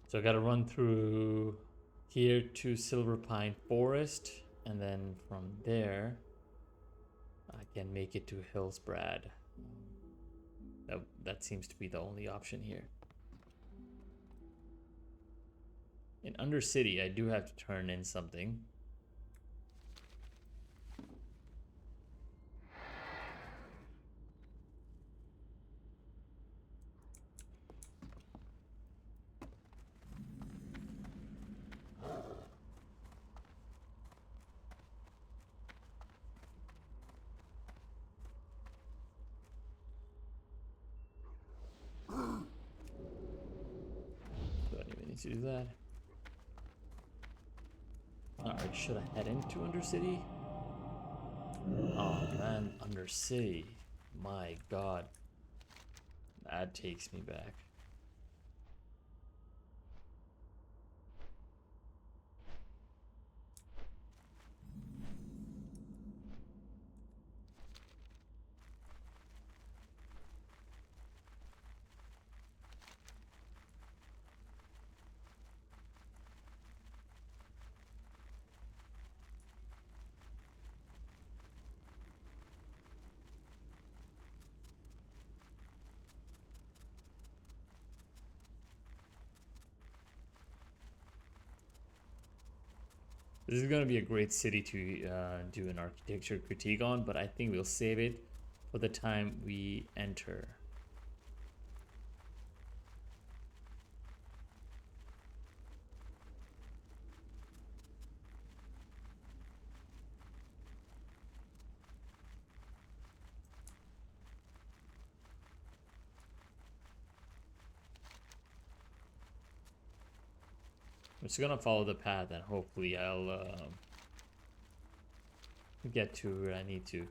So I got to run through here to Silver Pine Forest, and then from there I can make it to Hillsbrad. That seems to be the only option here. In Undercity, I do have to turn in something. Don't even need to do that. Alright, should I head into Undercity? Oh man, Undercity. My god. That takes me back. This is going to be a great city to do an architecture critique on, but I think we'll save it for the time we enter. I'm just gonna follow the path and hopefully I'll get to where I need to.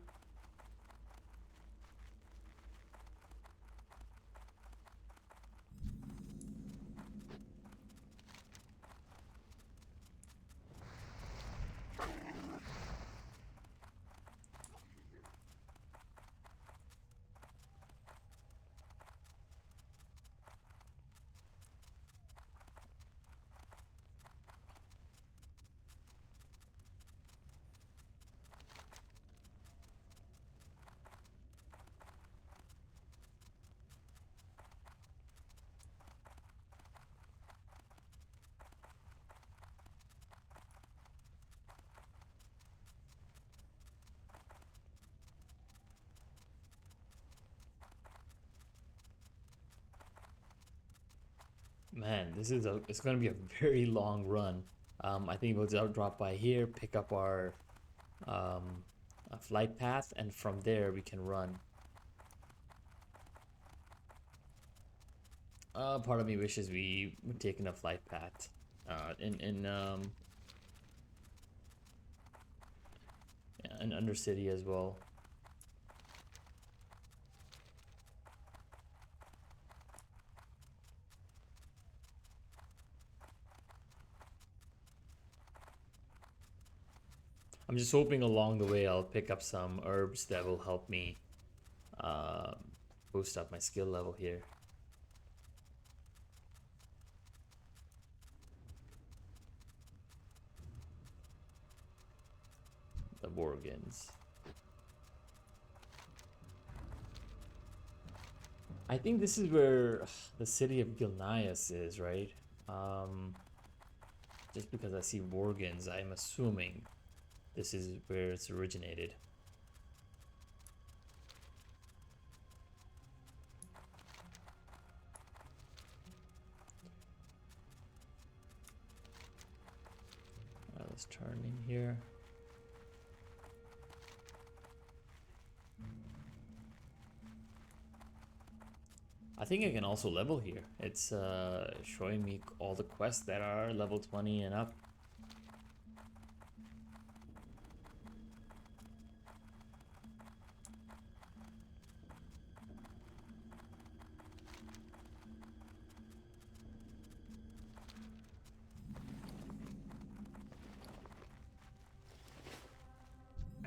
Man, it's gonna be a very long run. I think we'll just drop by here, pick up our flight path, and from there we can run. Part of me wishes we would taken a flight path in Undercity as well. I'm just hoping along the way I'll pick up some herbs that will help me boost up my skill level here. The Worgens. I think this is where the city of Gilneas is, right? Just because I see Worgens, I'm assuming this is where it's originated. Let's turn in here. I think I can also level here. It's showing me all the quests that are level 20 and up.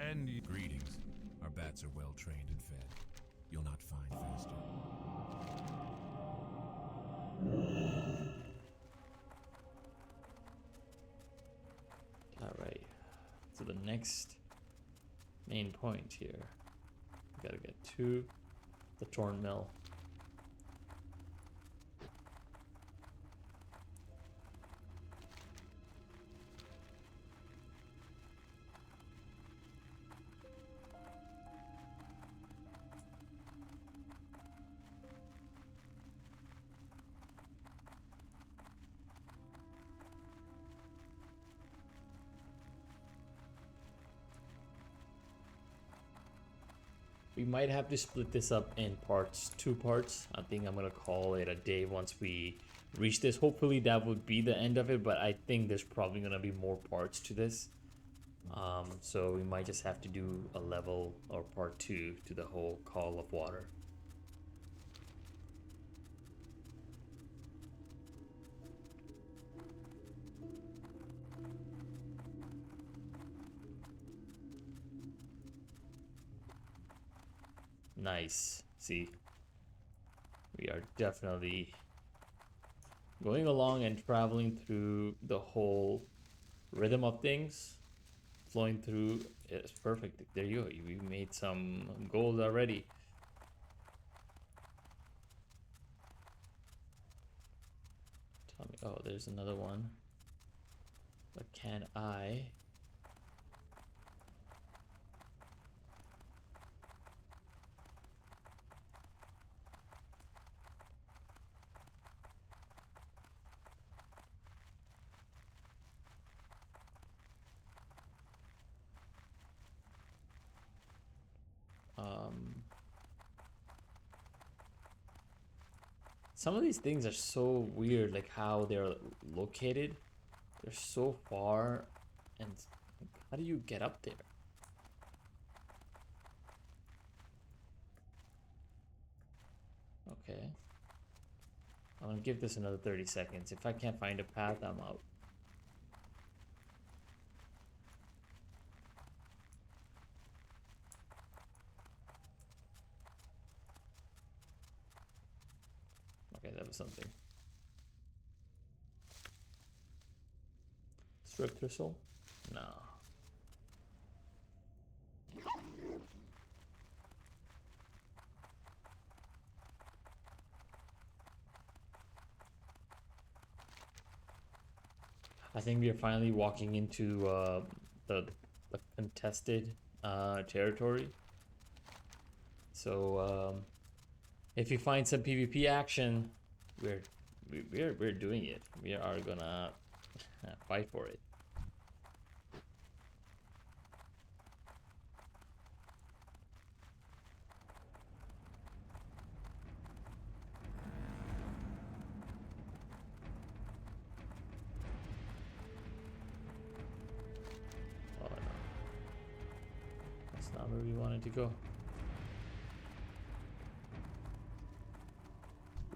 And greetings. Our bats are well trained and fed. You'll not find faster. Alright, so the next main point here. We gotta get to the Torn Mill. We might have to split this up in parts, 2 parts. I think I'm gonna call it a day once we reach this. Hopefully that would be the end of it, but I think there's probably gonna be more parts to this. So we might just have to do a level or part 2 to the whole Call of Water. Nice. See, we are definitely going along and traveling through the whole rhythm of things, flowing through. It's perfect. There you go. We made some gold already. Tell me. Oh, there's another one. But can I? Some of these things are so weird, like how they're located. They're so far, and how do you get up there? Okay. I'm gonna give this another 30 seconds. If I can't find a path, I'm out. Okay, that was something. Strip thistle? No. I think we are finally walking into the contested territory. So if you find some PvP action, we're doing it. We are gonna fight for it. Oh no, that's not where we wanted to go.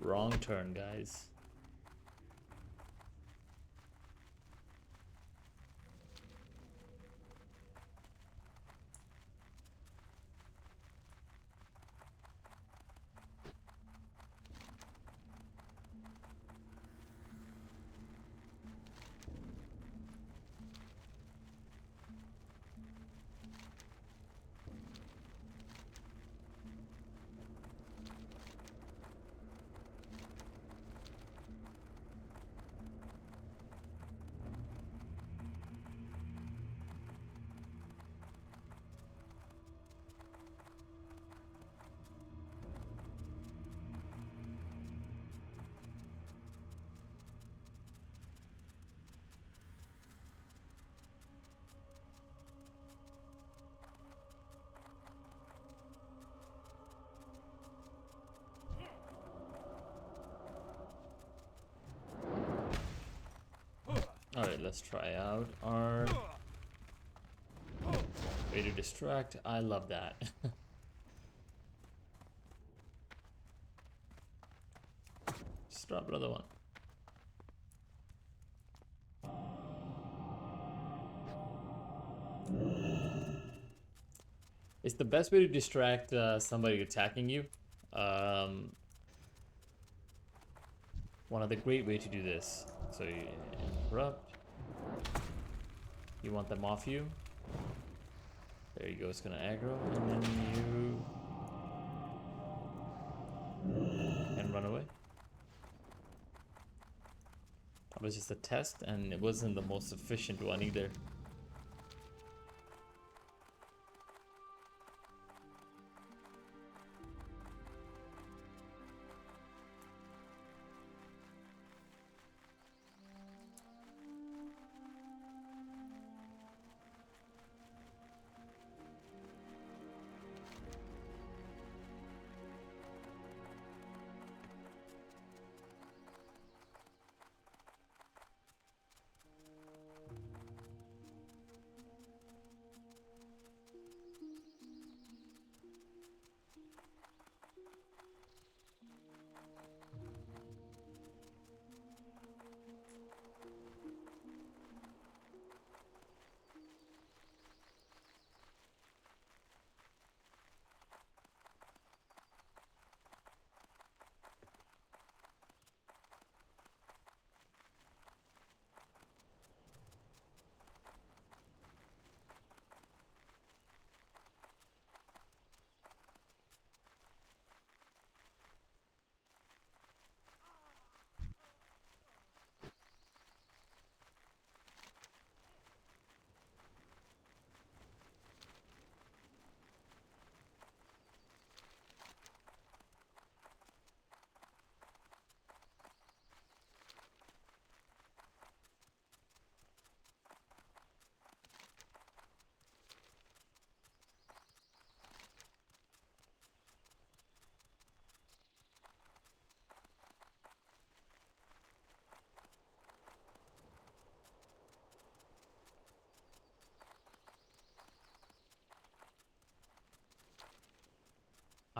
Wrong turn, guys. Alright, let's try out our way to distract. I love that. Just drop another one. It's the best way to distract somebody attacking you. One of the great way to do this. So you interrupt. You want them off you. There you go. It's gonna aggro, and then you and run away. That was just a test, and it wasn't the most efficient one either.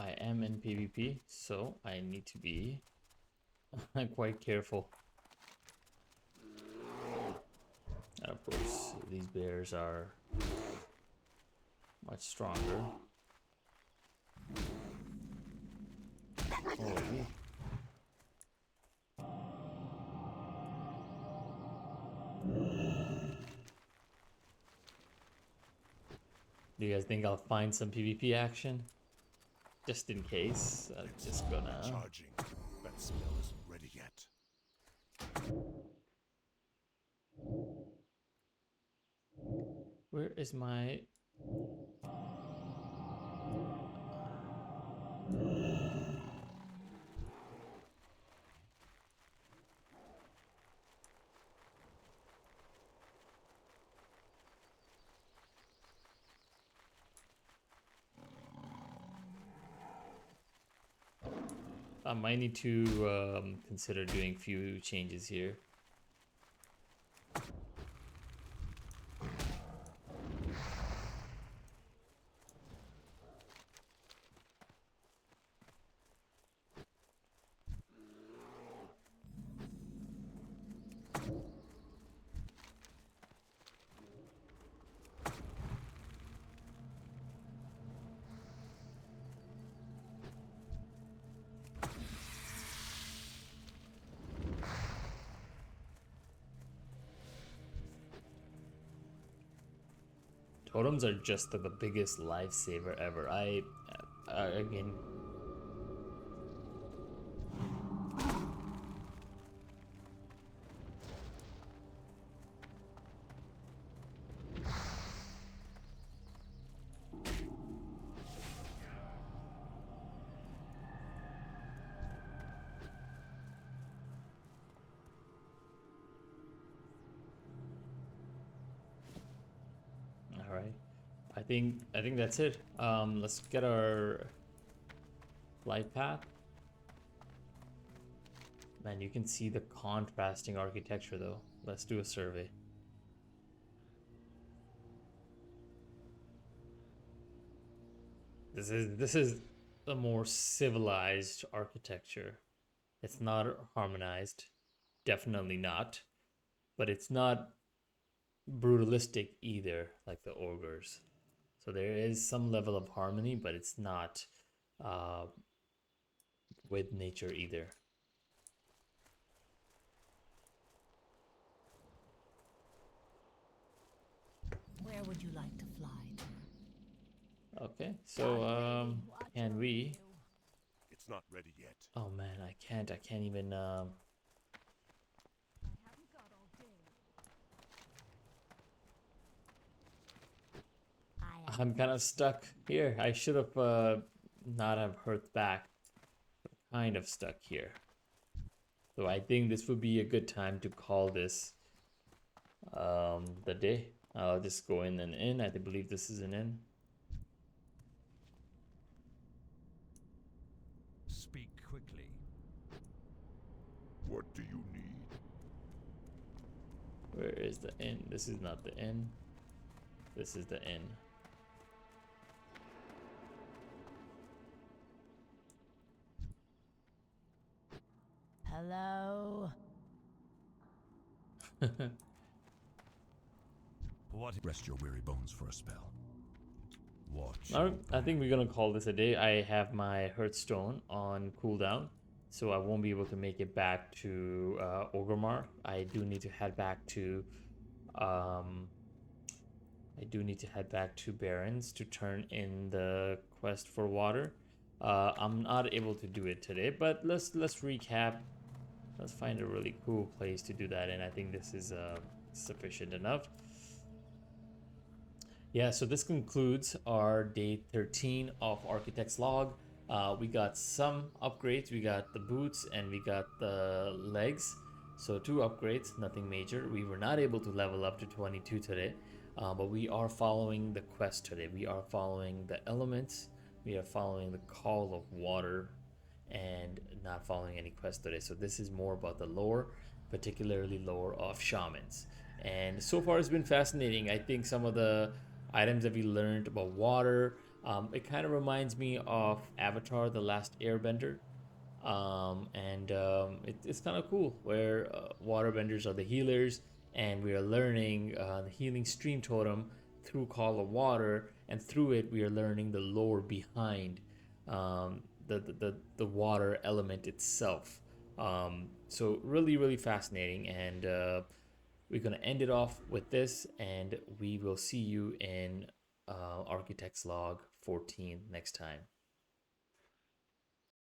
I am in PvP, so I need to be quite careful. And of course, these bears are much stronger. Oh, do you guys think I'll find some PvP action? Just in case, I'm just gonna... Charging. That spell isn't ready yet. Where is my... I might need to consider doing a few changes here. Totems are just the biggest lifesaver ever. Again... Alright. I think that's it. Let's get our light path. Man, you can see the contrasting architecture though. Let's do a survey. This is a more civilized architecture. It's not harmonized. Definitely not. But it's not brutalistic either, like the ogres. So there is some level of harmony, but it's not with nature either. Where would you like to fly to? Okay, so can we? It's not ready yet. Oh man, I can't even I'm kind of stuck here. I should have not have hurt back. Kind of stuck here. So I think this would be a good time to call this the day. I'll just go in and in. I believe this is an in. Speak quickly. What do you need? Where is the inn? This is not the inn. This is the inn. Hello? What? Rest your weary bones for a spell. Watch. Alright, I think we're gonna call this a day. I have my Hearthstone on cooldown, so I won't be able to make it back to Orgrimmar. I do need to head back to Barrens to turn in the quest for water. I'm not able to do it today, but let's recap. Let's find a really cool place to do that, and I think this is sufficient enough. Yeah, so this concludes our day 13 of Architect's Log. We got some upgrades. We got the boots and we got the legs. So 2 upgrades, nothing major. We were not able to level up to 22 today, but we are following the quest today. We are following the elements. We are following the call of water and not following any quest today. So this is more about the lore, particularly lore of shamans. And so far it's been fascinating. I think some of the items that we learned about water, It kind of reminds me of Avatar: The Last Airbender. It's kind of cool where waterbenders are the healers, and we are learning the healing stream totem through Call of Water, and through it we are learning the lore behind the water element itself. So really fascinating, and we're gonna end it off with this, and we will see you in Architect's Log 14 next time.